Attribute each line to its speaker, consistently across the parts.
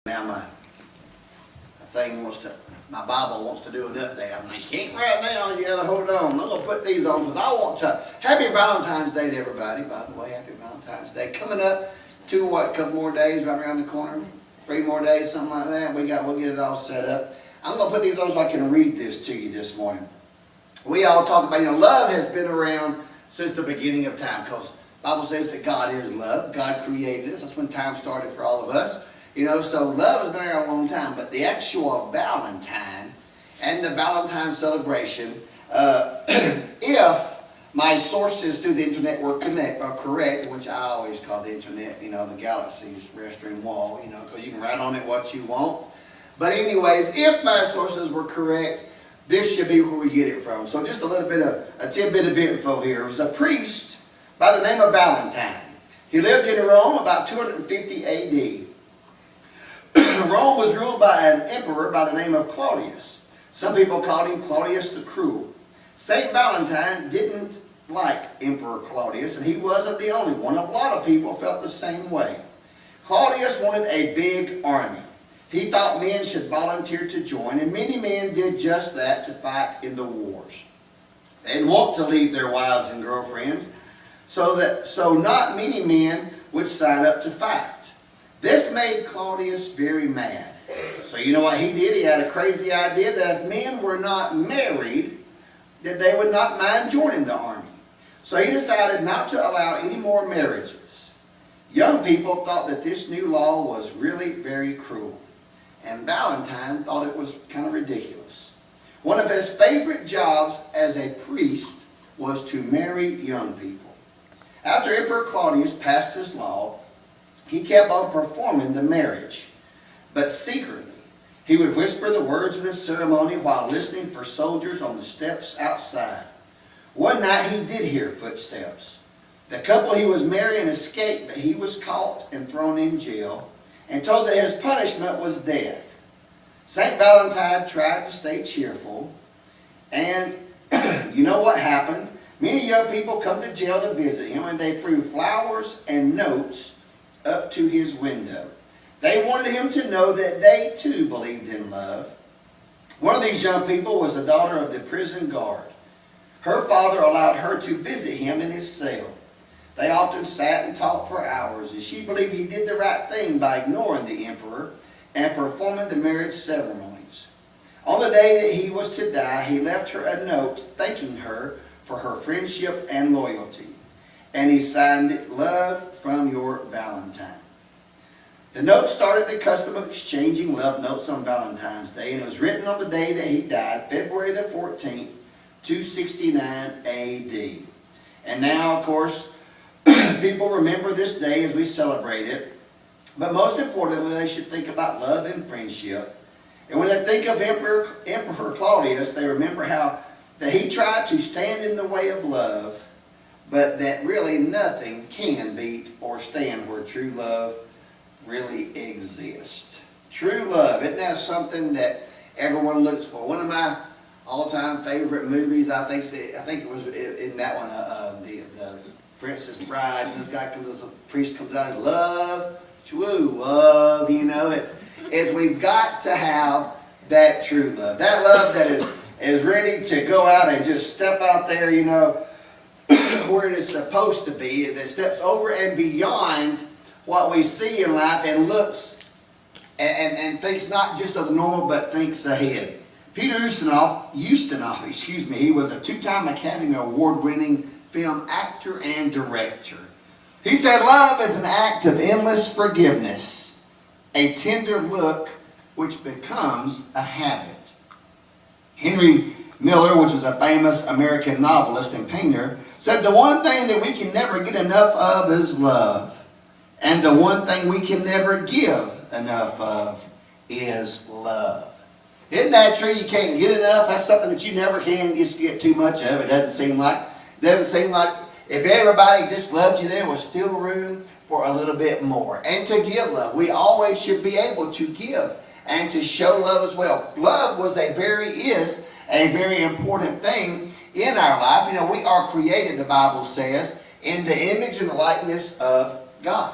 Speaker 1: Now my Bible wants to do an update. I'm like, can't right now, you gotta hold on. I'm gonna put these on because I want to. Happy Valentine's Day to everybody, by the way. Happy Valentine's Day. Coming up to a couple more days right around the corner. 3 more days, something like that. We'll get it all set up. I'm gonna put these on so I can read this to you this morning. We all talk about, love has been around since the beginning of time because the Bible says that God is love. God created us. That's when time started for all of us. So love has been around a long time, but the actual Valentine and the Valentine celebration, if my sources through the internet are correct, which I always call the internet, the galaxy's restroom wall, because you can write on it what you want. But anyways, if my sources were correct, this should be where we get it from. So just a little bit of a tidbit of info here. It was a priest by the name of Valentine. He lived in Rome about 250 A.D. Rome was ruled by an emperor by the name of Claudius. Some people called him Claudius the Cruel. Saint Valentine didn't like Emperor Claudius, and he wasn't the only one. A lot of people felt the same way. Claudius wanted a big army. He thought men should volunteer to join, and many men did just that to fight in the wars. They didn't want to leave their wives and girlfriends, so not many men would sign up to fight. This made Claudius very mad. So you know what he did? He had a crazy idea that if men were not married, that they would not mind joining the army. So he decided not to allow any more marriages. Young people thought that this new law was really very cruel. And Valentine thought it was kind of ridiculous. One of his favorite jobs as a priest was to marry young people. After Emperor Claudius passed his law, he kept on performing the marriage, but secretly. He would whisper the words of the ceremony while listening for soldiers on the steps outside. One night he did hear footsteps. The couple he was marrying escaped, but he was caught and thrown in jail and told that his punishment was death. St. Valentine tried to stay cheerful, and you know what happened? Many young people come to jail to visit him, and they threw flowers and notes up to his window. They wanted him to know that they too believed in love. One of these young people was the daughter of the prison guard. Her father allowed her to visit him in his cell. They often sat and talked for hours, and she believed he did the right thing by ignoring the emperor and performing the marriage ceremonies. On the day that he was to die, he left her a note thanking her for her friendship and loyalty. And he signed it, "Love from your Valentine." The note started the custom of exchanging love notes on Valentine's Day, and it was written on the day that he died, February the 14th, 269 A.D. And now, of course, people remember this day as we celebrate it. But most importantly, they should think about love and friendship. And when they think of Emperor Claudius, they remember how that he tried to stand in the way of love, but that really nothing can beat or stand where true love really exists. True love, isn't that something that everyone looks for? One of my all-time favorite movies, I think it was in that one, the Princess Bride. And this priest comes out and love, true love. We've got to have that true love, that love that is ready to go out and just step out there, where it is supposed to be, that steps over and beyond what we see in life and looks and thinks not just of the normal, but thinks ahead. Peter Ustinov, he was a 2-time Academy Award-winning film actor and director. He said, "Love is an act of endless forgiveness, a tender look which becomes a habit." Henry Miller, which is a famous American novelist and painter, said, "The one thing that we can never get enough of is love. And the one thing we can never give enough of is love." Isn't that true? You can't get enough. That's something that you never can just get too much of. It doesn't seem like if everybody just loved you, there was still room for a little bit more. And to give love. We always should be able to give and to show love as well. Love is a very important thing in our life. We are created, the Bible says, in the image and the likeness of God.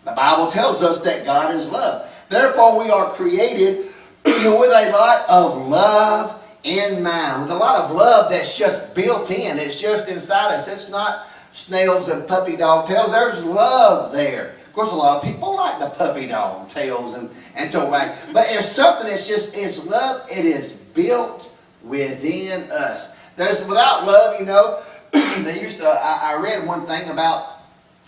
Speaker 1: The Bible tells us that God is love. Therefore, we are created with a lot of love in mind. With a lot of love that's just built in. It's just inside us. It's not snails and puppy dog tails. There's love there. Of course, a lot of people like the puppy dog tails and toe wag. But it's something that's just, it's love. It is built within us. There's, without love, you know, they used to, I read one thing about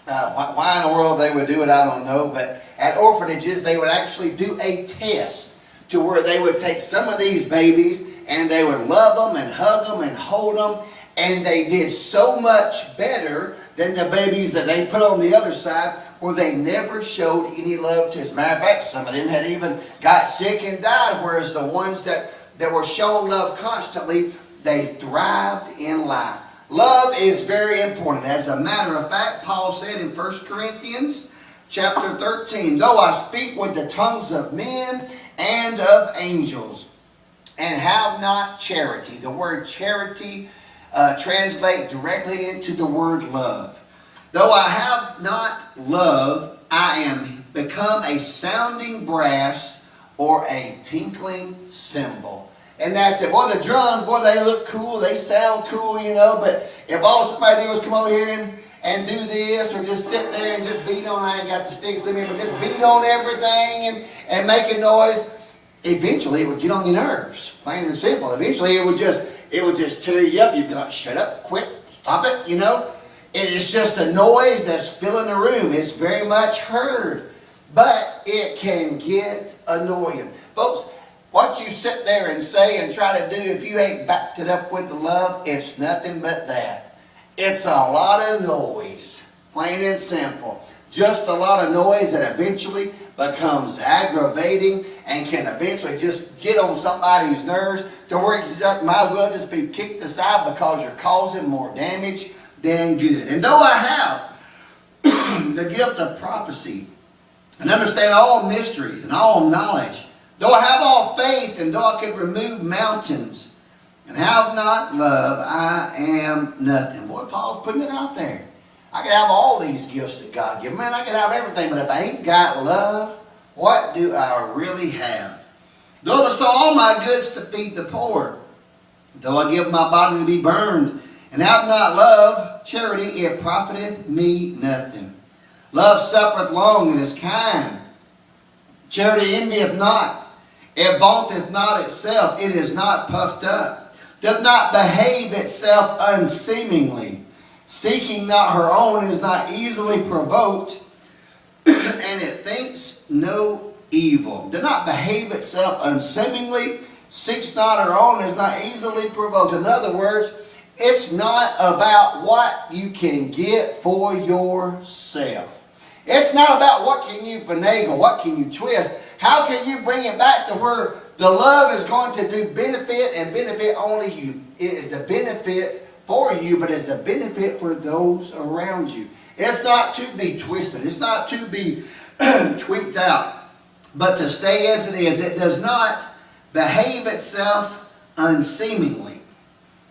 Speaker 1: why in the world they would do it, I don't know. But at orphanages, they would actually do a test to where they would take some of these babies and they would love them and hug them and hold them. And they did so much better than the babies that they put on the other side, where they never showed any love to. As a matter of fact, some of them had even got sick and died, whereas the ones that were shown love constantly, they thrived in life. Love is very important. As a matter of fact, Paul said in 1 Corinthians chapter 13, though I speak with the tongues of men and of angels, and have not charity. The word charity translate directly into the word love. Though I have not love, I am become a sounding brass or a tinkling cymbal. And that's it. Boy, the drums, boy, they look cool. They sound cool, you know. But if all somebody did was come over here and do this, or just sit there and just beat on, I ain't got the sticks with me, but just beat on everything and make a noise, eventually it would get on your nerves. Plain and simple. Eventually it would just tear you up. You'd be like, shut up, quit, stop it, you know. It is just a noise that's filling the room. It's very much heard, but it can get annoying. Folks, what you sit there and say and try to do, if you ain't backed it up with the love, it's nothing but that. It's a lot of noise, plain and simple. Just a lot of noise that eventually becomes aggravating and can eventually just get on somebody's nerves to where you might as well just be kicked aside because you're causing more damage than good. And though I have the gift of prophecy and understand all mysteries and all knowledge, though I have all faith and though I could remove mountains and have not love, I am nothing. Boy, Paul's putting it out there. I could have all these gifts that God gives me. Man, I could have everything, but if I ain't got love, what do I really have? Though I bestow all my goods to feed the poor, though I give my body to be burned, and have not love, charity, it profiteth me nothing. Love suffereth long and is kind. Charity envieth not. It vaunteth not itself. It is not puffed up. Doth not behave itself unseemingly. Seeking not her own, is not easily provoked, and it thinks no evil. Does not behave itself unseemingly. Seeks not her own, is not easily provoked. In other words, it's not about what you can get for yourself. It's not about what can you finagle, what can you twist. How can you bring it back to where the love is going to do benefit and benefit only you. It is the benefit for you, but it's the benefit for those around you. It's not to be twisted. It's not to be tweaked out, but to stay as it is. It does not behave itself unseemingly.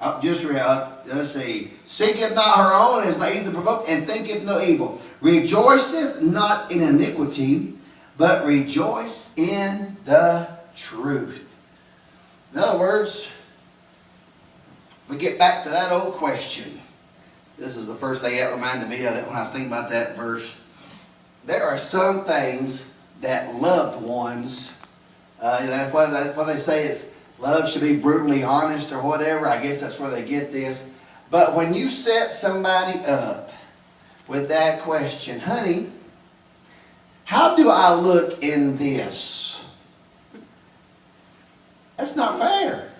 Speaker 1: Let's see. Seeketh not her own, is not easily provoked, and thinketh no evil. Rejoiceth not in iniquity, but rejoice in the truth. In other words, we get back to that old question. This is the first thing that reminded me of it when I was thinking about that verse. There are some things that loved ones, that's what they say is love should be brutally honest or whatever. I guess that's where they get this. But when you set somebody up with that question, honey, how do I look in this? That's not fair.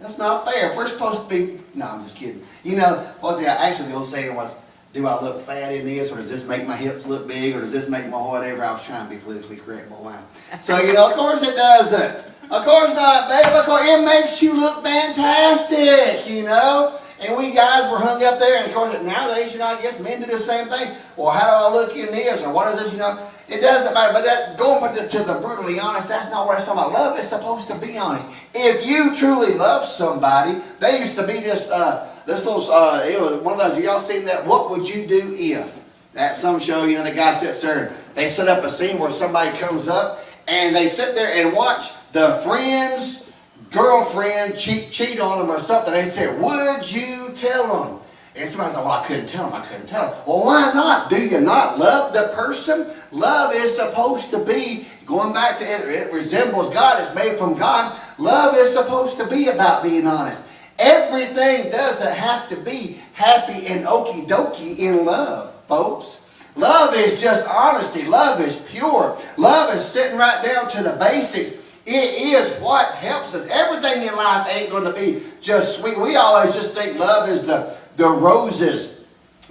Speaker 1: That's not fair. If we're supposed to be... No, I'm just kidding. You know, actually the old saying was, do I look fat in this, or does this make my hips look big, or does this make my whatever? I was trying to be politically correct, but wow. So, you know, of course it doesn't. Of course not, babe. Of course it makes you look fantastic, you know. And we guys were hung up there, and of course nowadays, you know, I guess men do the same thing. Well, how do I look in this, or what is this, you know? It doesn't matter, but that, going to the brutally honest, that's not what it's talking about. Love is supposed to be honest. If you truly love somebody, they used to be this little, it was one of those, y'all seen that, what would you do if? At some show, you know, the guy sits there, and they set up a scene where somebody comes up and they sit there and watch the friend's girlfriend cheat on them or something. They say, would you tell them? And somebody's like, well, I couldn't tell them. I couldn't tell them. Well, why not? Do you not love the person? Love is supposed to be, going back to it resembles God. It's made from God. Love is supposed to be about being honest. Everything doesn't have to be happy and okie dokie in love, folks. Love is just honesty. Love is pure. Love is sitting right down to the basics. It is what helps us. Everything in life ain't going to be just sweet. We always just think love is the roses,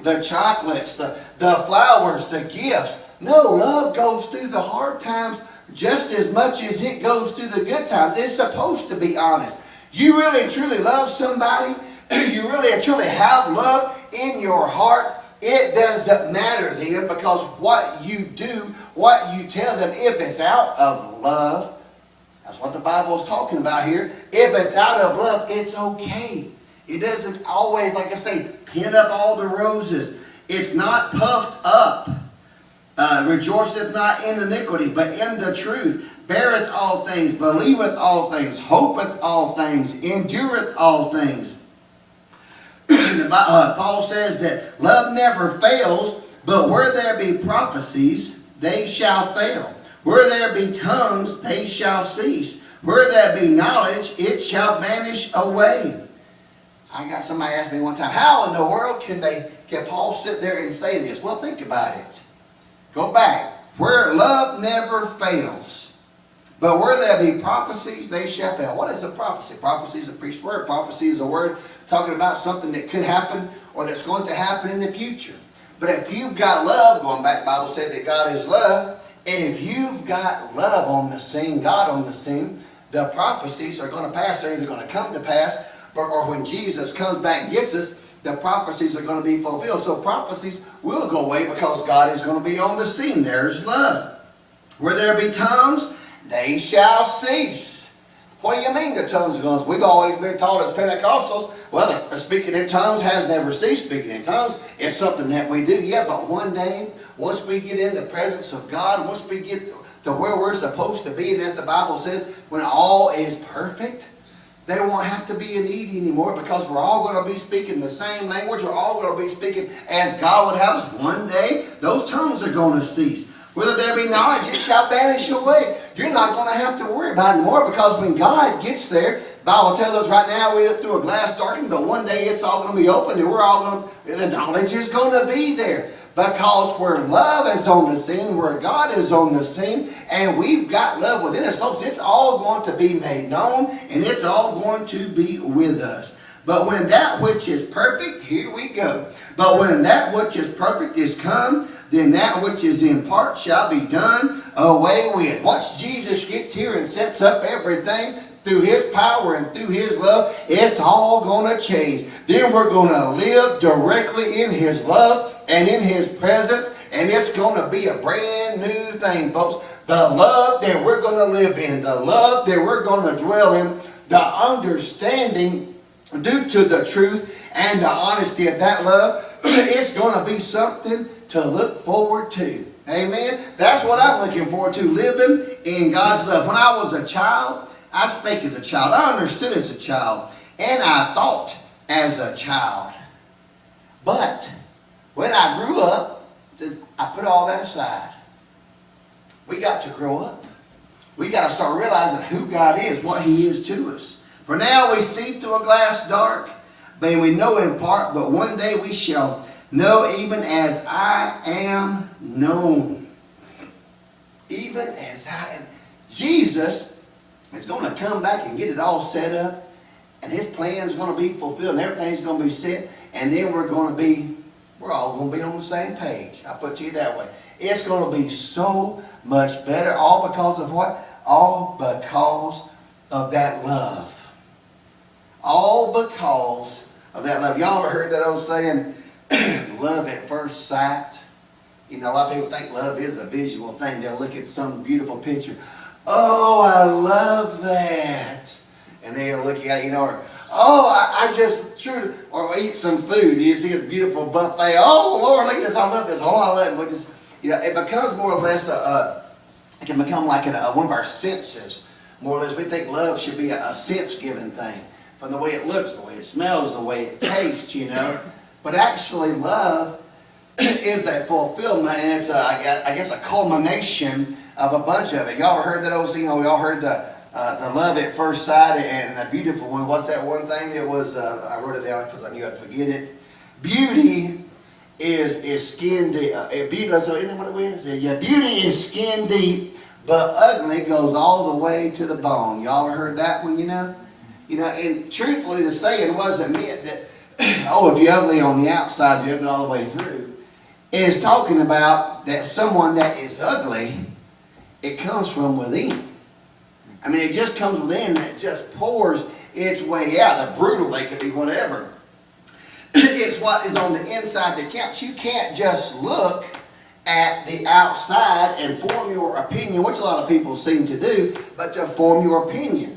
Speaker 1: the chocolates, the flowers, the gifts. No, love goes through the hard times just as much as it goes through the good times. It's supposed to be honest. You really and truly love somebody, you really and truly have love in your heart, it doesn't matter then, because what you do, what you tell them, if it's out of love, that's what the Bible is talking about here. If it's out of love, it's okay. It doesn't always, like I say, pin up all the roses. It's not puffed up. Rejoiceth not in iniquity, but in the truth. Beareth all things, believeth all things, hopeth all things, endureth all things. Paul says that love never fails, but where there be prophecies, they shall fail. Where there be tongues, they shall cease. Where there be knowledge, it shall vanish away. I got somebody ask me one time, how in the world can Paul sit there and say this? Well, think about it. Go back. Where love never fails. But where there be prophecies, they shall fail. What is a prophecy? Prophecy is a preached word. Prophecy is a word talking about something that could happen or that's going to happen in the future. But if you've got love, going back, the Bible said that God is love. And if you've got love on the scene, God on the scene, the prophecies are going to pass. They're either going to come to pass, or when Jesus comes back and gets us, the prophecies are going to be fulfilled. So prophecies will go away because God is going to be on the scene. There's love. Where there be tongues, they shall cease. What do you mean the tongues are going to cease? We've always been taught as Pentecostals, well, the speaking in tongues has never ceased. Speaking in tongues is something that we do. Yeah, but one day, once we get in the presence of God, once we get to where we're supposed to be, and as the Bible says, when all is perfect, they won't have to be in need anymore, because we're all going to be speaking the same language. We're all going to be speaking as God would have us. One day, those tongues are going to cease. Whether there be knowledge, it shall vanish away. You're not going to have to worry about it anymore, because when God gets there, the Bible tells us right now we look through a glass darkened, but one day it's all going to be open, and we're all going to, the knowledge is going to be there. Because where love is on the scene, where God is on the scene, and we've got love within us, folks, it's all going to be made known, and it's all going to be with us. But when that which is perfect, here we go. But when that which is perfect is come, then that which is in part shall be done away with. Once Jesus gets here and sets up everything through His power and through His love, it's all going to change. Then we're going to live directly in His love and in His presence, and it's going to be a brand new thing, folks. The love that we're going to live in, the love that we're going to dwell in, the understanding due to the truth and the honesty of that love, it's going to be something to look forward to. Amen? That's what I'm looking forward to, living in God's love. When I was a child, I spake as a child. I understood as a child. And I thought as a child. But when I grew up, I put all that aside. We got to grow up. We got to start realizing who God is, what He is to us. For now we see through a glass dark, but we know in part, but one day we shall know even as I am known. Even as I am. Jesus is going to come back and get it all set up, and His plan is going to be fulfilled, and everything's going to be set, and then we're all going to be on the same page. I'll put it to you that way. It's going to be so much better, all because of what? All because of that love. All because of that love. Y'all ever heard that old saying, love at first sight? You know, a lot of people think love is a visual thing. They'll look at some beautiful picture. Oh, I love that. And they'll look at it, you know, or, oh, I just truly, or eat some food. You see this beautiful buffet. Oh, Lord, look at this. I love this. Oh, I love it. it becomes more or less it can become like one of our senses. More or less, we think love should be a sense-giving thing. From the way it looks, the way it smells, the way it tastes, you know. But actually, love is that fulfillment, and it's, I guess, a culmination of a bunch of it. Y'all ever heard that old scene? We all heard the love at first sight and the beautiful one. What's that one thing? It was, I wrote it down because I knew I'd forget it. Beauty is skin deep. Beauty, so isn't that what it is? Yeah, beauty is skin deep, but ugly goes all the way to the bone. Y'all ever heard that one, you know? You know, and truthfully, the saying wasn't meant that, oh, if you're ugly on the outside, you're ugly all the way through. It's talking about that someone that is ugly, it comes from within. I mean, it just comes within and it just pours its way out. They're brutal, they could be whatever. It's what is on the inside that counts. You can't just look at the outside and form your opinion, which a lot of people seem to do, but to form your opinion.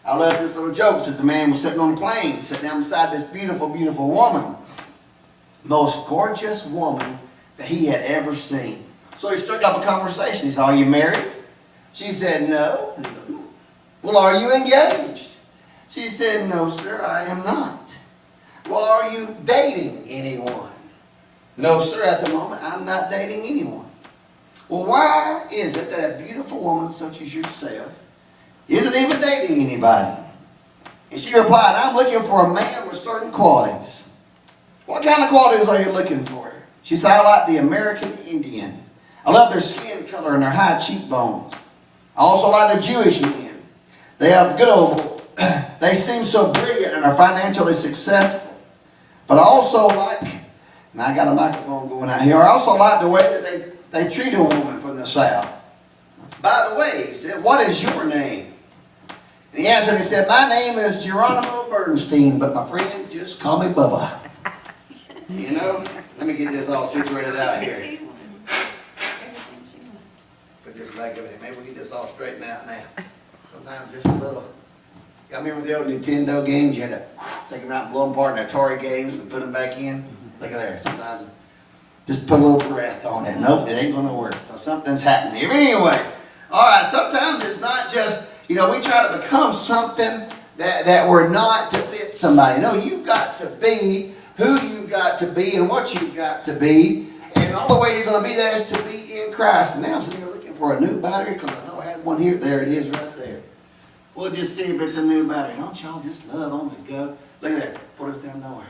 Speaker 1: I love this little joke. It says a man was sitting on a plane, sitting down beside this beautiful, beautiful woman. Most gorgeous woman that he had ever seen. So he struck up a conversation. He said, "Are you married?" She said, "No." "Well, are you engaged?" She said, "No, sir, I am not." "Well, are you dating anyone?" "No, sir, at the moment, I'm not dating anyone." "Well, why is it that a beautiful woman such as yourself isn't even dating anybody?" And she replied, "I'm looking for a man with certain qualities." "What kind of qualities are you looking for?" She said, "I like the American Indian. I love their skin color and their high cheekbones. I also like the Jewish men. They have good old, they seem so brilliant and are financially successful. But I also like," and I got a microphone going out here, "I also like the way that they treat a woman from the South. By the way," he said, "what is your name?" And he answered, he said, "My name is Geronimo Bernstein, but my friend just call me Bubba." You know, let me get this all situated out here. Put this back over here. Maybe we get this all straightened out now. Sometimes just a little. Y'all remember the old Nintendo games? You had to take them out and blow them apart in Atari games and put them back in. Look at there. Sometimes just put a little breath on it. Nope, it ain't going to work. So something's happening here. But anyways, all right, sometimes it's not just, you know, we try to become something that we're not to fit somebody. No, you've got to be who you've got to be and what you've got to be. And the only way you're going to be that is to be in Christ. And now I'm sitting here looking for a new battery because I know I had one here. There it is right there. We'll just see if it's a new battery. Don't y'all just love on the go? Look at that. Put us down nowhere.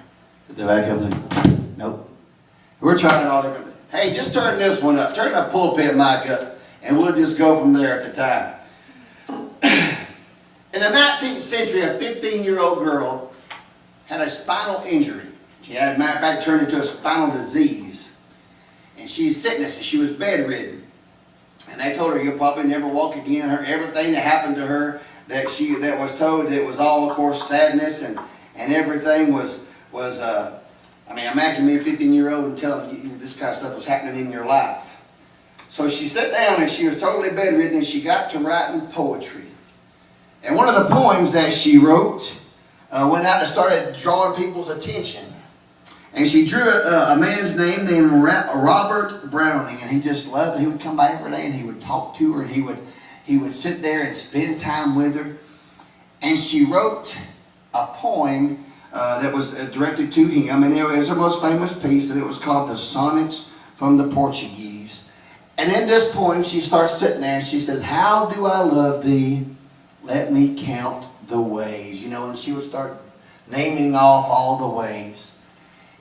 Speaker 1: Put the back up there. Nope. We're trying all different things. Hey, just turn this one up. Turn the pulpit mic up. And we'll just go from there at the time. In the 19th century, a 15-year-old girl had a spinal injury. She had, as a matter of fact, turned into a spinal disease. And she's sickness, and she was bedridden. And they told her, "You'll probably never walk again." Everything that happened to her, that was told, that it was all, of course, sadness and everything was I mean, imagine me, a 15-year-old, and telling you this kind of stuff was happening in your life. So she sat down and she was totally bedridden and she got to writing poetry. And one of the poems that she wrote went out and started drawing people's attention. And she drew a man's name named Robert Browning, and he just loved it. He would come by every day and he would talk to her, and he would sit there and spend time with her. And she wrote a poem that was directed to him, and it was her most famous piece, and it was called The Sonnets from the Portuguese. And in this poem, she starts sitting there and she says, "How do I love thee? Let me count the ways." You know, and she would start naming off all the ways.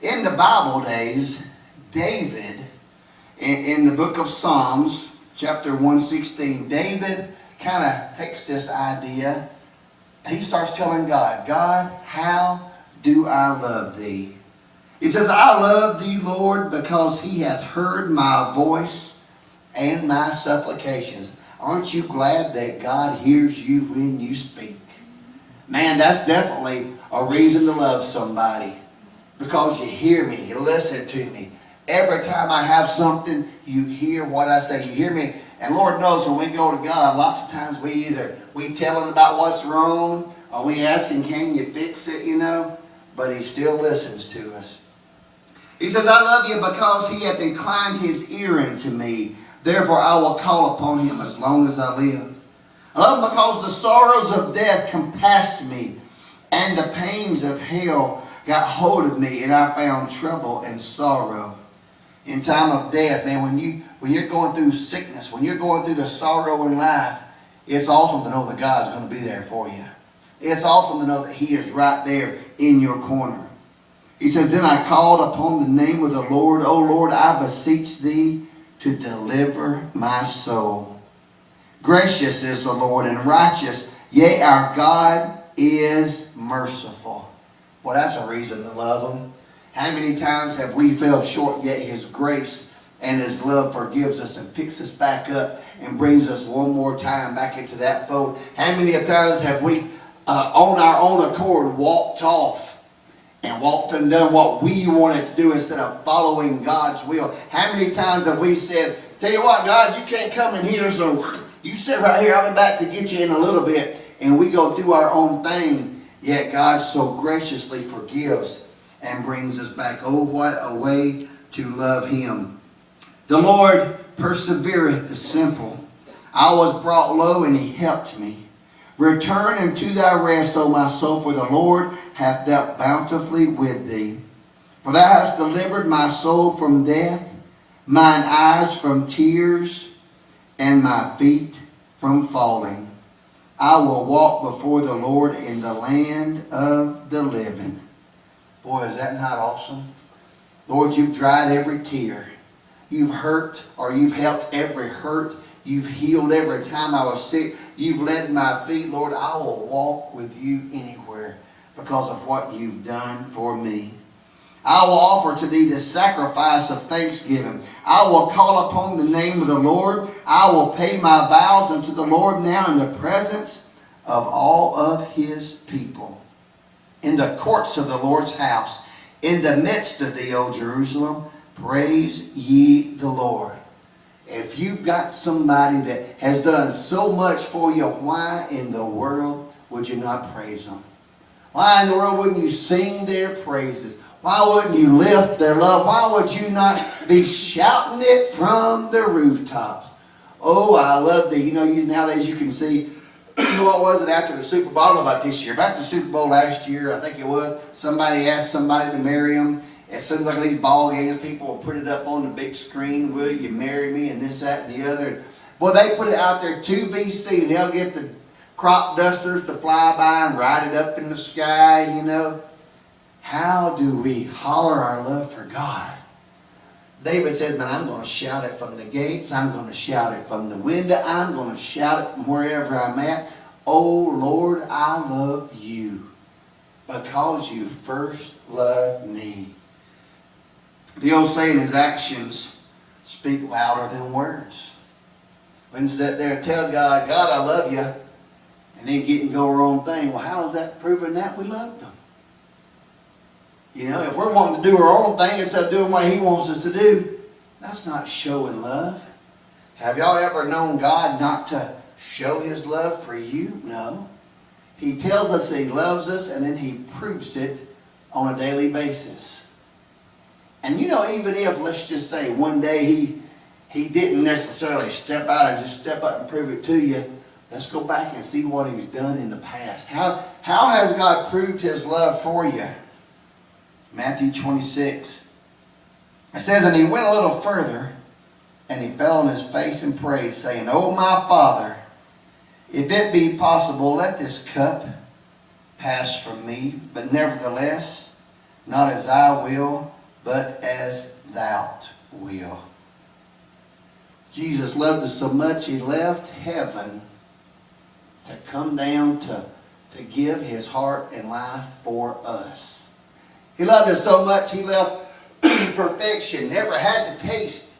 Speaker 1: In the Bible days, David, in the book of Psalms, chapter 116, David kind of takes this idea and he starts telling God, "God, how do I love thee?" He says, "I love thee, Lord, because he hath heard my voice and my supplications." Aren't you glad that God hears you when you speak? Man, that's definitely a reason to love somebody. Because you hear me, you listen to me. Every time I have something, you hear what I say. You hear me. And Lord knows when we go to God, lots of times we tell him about what's wrong, or we ask him, "Can you fix it?" You know. But he still listens to us. He says, I love you because he hath inclined his ear unto me. Therefore I will call upon him as long as I live. I love him because the sorrows of death compassed me, and the pains of hell got hold of me, and I found trouble and sorrow. In time of death, man, when you're going through sickness, when you're going through the sorrow in life, it's awesome to know that God's going to be there for you. It's awesome to know that he is right there in your corner. He says, then I called upon the name of the Lord. O Lord, I beseech thee to deliver my soul. Gracious is the Lord and righteous. Yea, our God is merciful. Well, that's a reason to love him. How many times have we fell short, yet his grace and his love forgives us and picks us back up and brings us one more time back into that fold? How many times have we, on our own accord, walked off and walked and done what we wanted to do instead of following God's will? How many times have we said, tell you what, God, you can't come in here, so you sit right here, I'll be back to get you in a little bit. And we go do our own thing, yet God so graciously forgives and brings us back. Oh, what a way to love him. The Lord persevereth the simple. I was brought low, and he helped me. Return unto thy rest, O my soul, for the Lord hath dealt bountifully with thee. For thou hast delivered my soul from death, mine eyes from tears, and my feet from falling. I will walk before the Lord in the land of the living. Boy, is that not awesome? Lord, you've dried every tear. You've hurt, or you've helped every hurt. You've healed every time I was sick. You've led my feet. Lord, I will walk with you anywhere because of what you've done for me. I will offer to thee the sacrifice of thanksgiving. I will call upon the name of the Lord. I will pay my vows unto the Lord now in the presence of all of his people. In the courts of the Lord's house, in the midst of thee, O Jerusalem, praise ye the Lord. If you've got somebody that has done so much for you, why in the world would you not praise them? Why in the world wouldn't you sing their praises? Why wouldn't you lift their love? Why would you not be shouting it from the rooftops? Oh, I love thee. You know, nowadays you can see, what was it after the Super Bowl? I don't know about this year, but after the Super Bowl last year, I think it was, somebody asked somebody to marry them. It seems like these ball games, people will put it up on the big screen, will you marry me, and this, that, and the other. Well, they put it out there to be seen. They'll get the crop dusters to fly by and ride it up in the sky, you know. How do we holler our love for God? David said, man, I'm going to shout it from the gates. I'm going to shout it from the window. I'm going to shout it from wherever I'm at. Oh, Lord, I love you because you first loved me. The old saying is actions speak louder than words. We can sit there and tell God, God, I love you, and then get and go our own thing. Well, how is that proving that we loved him? You know, if we're wanting to do our own thing instead of doing what he wants us to do, that's not showing love. Have y'all ever known God not to show his love for you? No. He tells us that he loves us, and then he proves it on a daily basis. And you know, even if, let's just say, one day he didn't necessarily step out and just step up and prove it to you, let's go back and see what he's done in the past. How has God proved his love for you? Matthew 26. It says, and he went a little further, and he fell on his face and prayed, saying, O my Father, if it be possible, let this cup pass from me, but nevertheless, not as I will, but as thou wilt. Jesus loved us so much, he left heaven to come down to give his heart and life for us. He loved us so much, he left perfection, never had to taste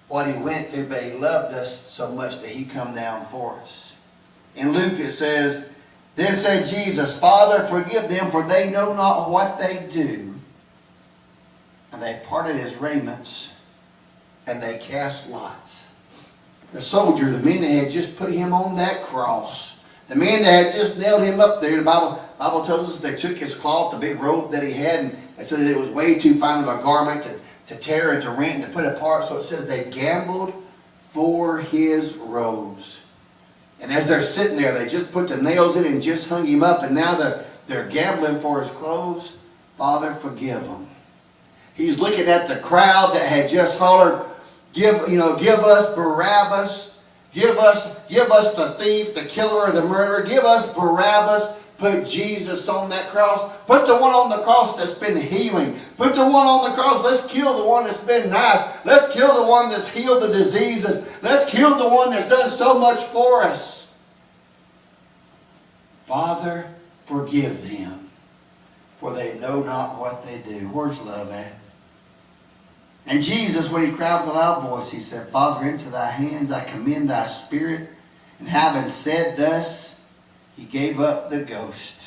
Speaker 1: what he went through, but he loved us so much that he come down for us. In Luke it says, then said Jesus, Father, forgive them, for they know not what they do. And they parted his raiments, and they cast lots. The soldier, the men that had just put him on that cross, the men that had just nailed him up there, the Bible tells us they took his cloth, the big robe that he had, It says that it was way too fine of a garment to tear and to rent and to put apart. So it says they gambled for his robes. And as they're sitting there, they just put the nails in and just hung him up. And now they're gambling for his clothes. Father, forgive them. He's looking at the crowd that had just hollered, give us Barabbas. Give us the thief, the killer, or the murderer. Give us Barabbas. Put Jesus on that cross. Put the one on the cross that's been healing. Put the one on the cross. Let's kill the one that's been nice. Let's kill the one that's healed the diseases. Let's kill the one that's done so much for us. Father, forgive them, for they know not what they do. Where's love at? And Jesus, when he cried with a loud voice, he said, Father, into thy hands I commend thy spirit. And having said thus, he gave up the ghost.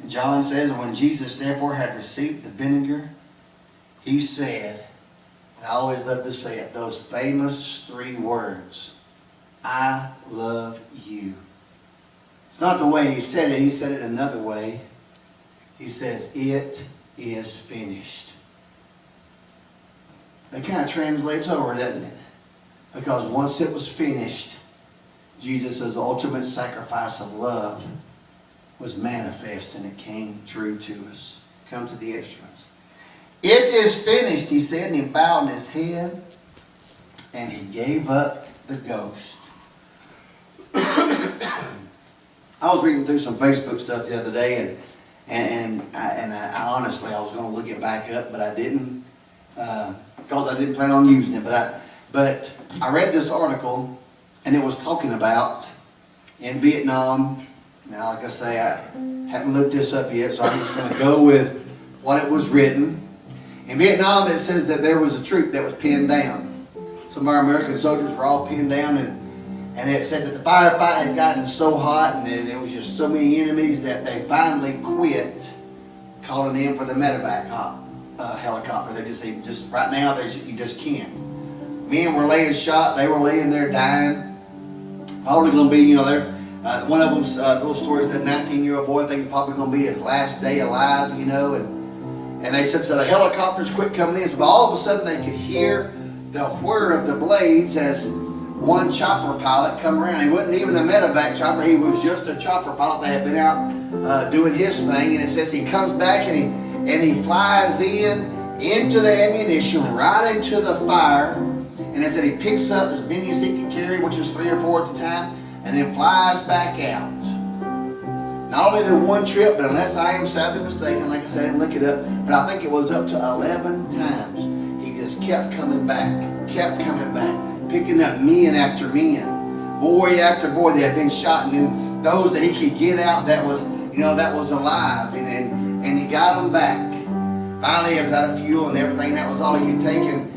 Speaker 1: And John says, and when Jesus therefore had received the vinegar, he said, and I always love to say it, those famous 3 words, I love you. It's not the way he said it another way. He says, it is finished. That kind of translates over, doesn't it? Because once it was finished, Jesus' ultimate sacrifice of love was manifest, and it came true to us. Come to the instruments. It is finished, he said, and he bowed his head, and he gave up the ghost. I was reading through some Facebook stuff the other day, and I honestly, I was going to look it back up, but I didn't, because I didn't plan on using it. But I read this article, and it was talking about in Vietnam. Now, like I say, I haven't looked this up yet, so I'm just going to go with what it was written. In Vietnam, it says that there was a troop that was pinned down. Some of our American soldiers were all pinned down, and it said that the firefight had gotten so hot, and there was just so many enemies that they finally quit calling in for the medevac helicopter. They just right now, you just can't. Men were laying shot. They were laying there dying. Probably going to be, one of them's little stories that 19-year-old boy, I think probably going to be his last day alive, and they said, so the helicopters quit coming in. So all of a sudden they could hear the whir of the blades as one chopper pilot come around. He wasn't even a medevac chopper. He was just a chopper pilot that had been out doing his thing. And it says he comes back and he flies into the ammunition, right into the fire. And it said he picks up as many as he can carry, which is 3 or 4 at the time, and then flies back out. Not only the one trip, but unless I am sadly mistaken, like I said, I didn't look it up, but I think it was up to 11 times. He just kept coming back, picking up men after men, boy after boy that had been shot, and then those that he could get out that was alive, and he got them back. Finally, he was out of fuel and everything. That was all he could take. And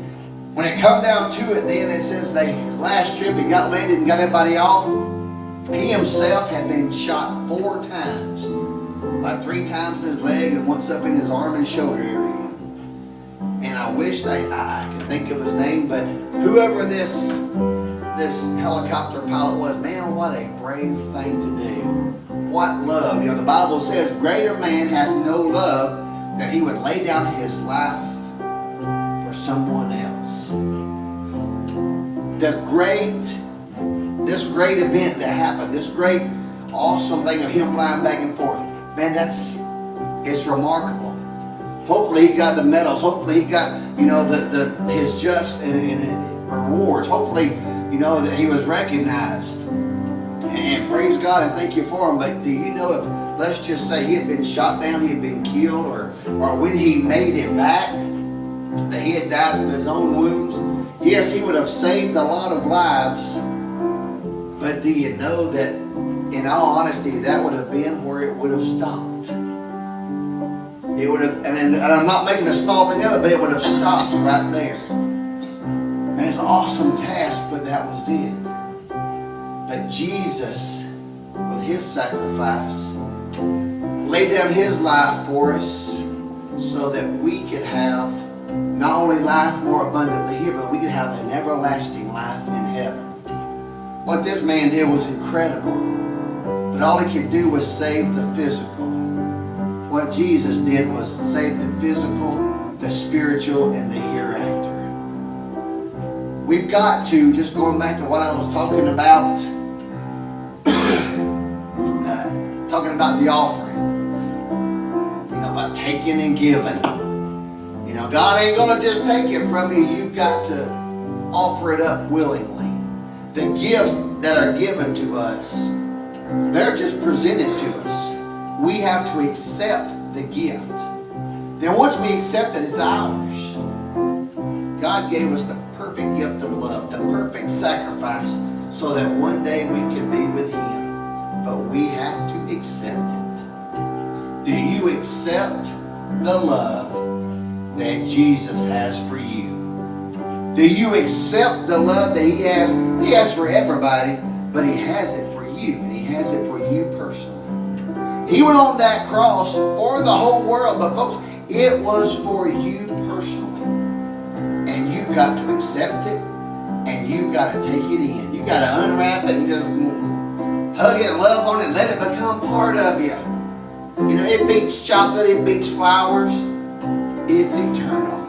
Speaker 1: when it come down to it, then it says his last trip, he got landed and got everybody off. He himself had been shot 4 times, like 3 times in his leg and once up in his arm and shoulder area. And I wished I could think of his name, but whoever this helicopter pilot was, man, what a brave thing to do. What love. The Bible says, greater man hath no love than he would lay down his life for someone else. This great event that happened, this great awesome thing of him flying back and forth, man, it's remarkable. Hopefully he got the medals. Hopefully he got his just and rewards. Hopefully that he was recognized. And praise God and thank you for him. But do you know, if let's just say he had been shot down, he had been killed, or when he made it back, that he had died from his own wounds, yes, he would have saved a lot of lives. But do you know that, in all honesty, that would have been where it would have stopped. It would have, and I'm not making a small thing of it, but it would have stopped right there. And it's an awesome task, but that was it. But Jesus, with his sacrifice, laid down his life for us so that we could have not only life more abundantly here, but we could have an everlasting life in heaven. What this man did was incredible. But all he could do was save the physical. what Jesus did was save the physical, the spiritual, and the hereafter. We've got to, just going back to what I was talking about, talking about the offering. You know, about taking and giving. You know, God ain't going to just take it from you. You've got to offer it up willingly. The gifts that are given to us, they're just presented to us. We have to accept the gift. Then once we accept it, it's ours. God gave us the perfect gift of love, the perfect sacrifice, so that one day we could be with Him. But we have to accept it. Do you accept the love that Jesus has for you? Do you accept the love that He has? He has for everybody, but He has it for you, and He has it for you personally. He went on that cross for the whole world, but folks, it was for you personally. And you've got to accept it, and you've got to take it in. You've got to unwrap it and just hug it, love on it, and let it become part of you. You know, it beats chocolate, it beats flowers. It's eternal.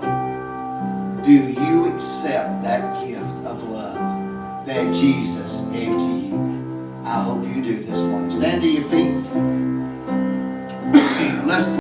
Speaker 1: Do you accept that gift of love that Jesus gave to you? I hope you do this morning. Stand to your feet.